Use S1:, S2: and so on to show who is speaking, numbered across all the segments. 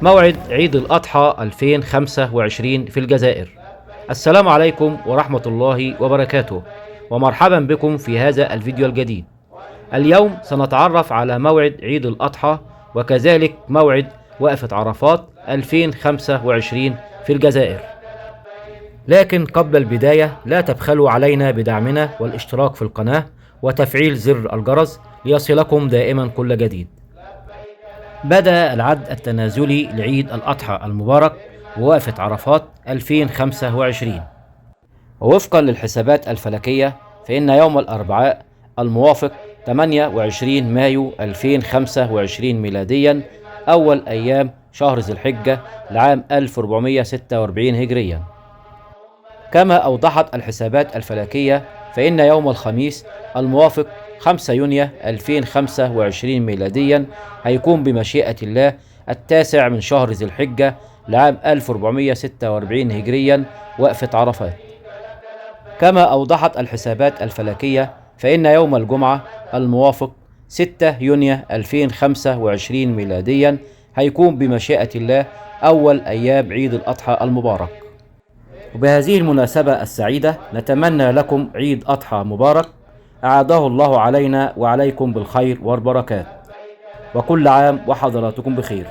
S1: موعد عيد الأضحى 2025 في الجزائر. السلام عليكم ورحمة الله وبركاته، ومرحبا بكم في هذا الفيديو الجديد. اليوم سنتعرف على موعد عيد الأضحى وكذلك موعد وقفة عرفات 2025 في الجزائر. لكن قبل البداية لا تبخلوا علينا بدعمنا والاشتراك في القناة وتفعيل زر الجرس ليصلكم دائما كل جديد. بدأ العد التنازلي لعيد الأضحى المبارك ووقفة عرفات 2025، ووفقا للحسابات الفلكية فإن يوم الأربعاء الموافق 28 مايو 2025 ميلاديا أول أيام شهر ذي الحجة لعام 1446 هجريا. كما أوضحت الحسابات الفلكية فإن يوم الخميس الموافق 5 يونيو 2025 ميلاديا هيكون بمشيئة الله 9 من شهر ذي الحجة لعام 1446 هجريا وقفة عرفات. كما أوضحت الحسابات الفلكية فإن يوم الجمعة الموافق 6 يونيو 2025 ميلاديا هيكون بمشيئة الله أول أيام عيد الأضحى المبارك. وبهذه المناسبة السعيدة نتمنى لكم عيد أضحى مبارك أعاده الله علينا وعليكم بالخير والبركات، وكل عام وحضراتكم بخير.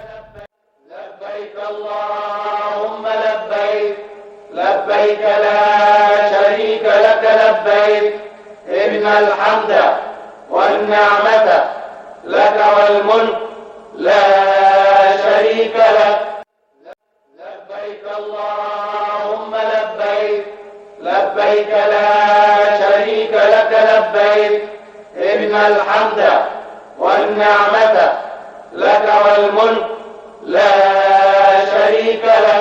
S2: لبيك اللهم لبيك، لبيك لا شريك لك لبيك، إن الحمد والنعمة لك والملك لا شريك لك. لبيك اللهم لبيك، لبيك لا شريك لك لبيك، إن الحمد والنعمة لك والملك لا شريك لك.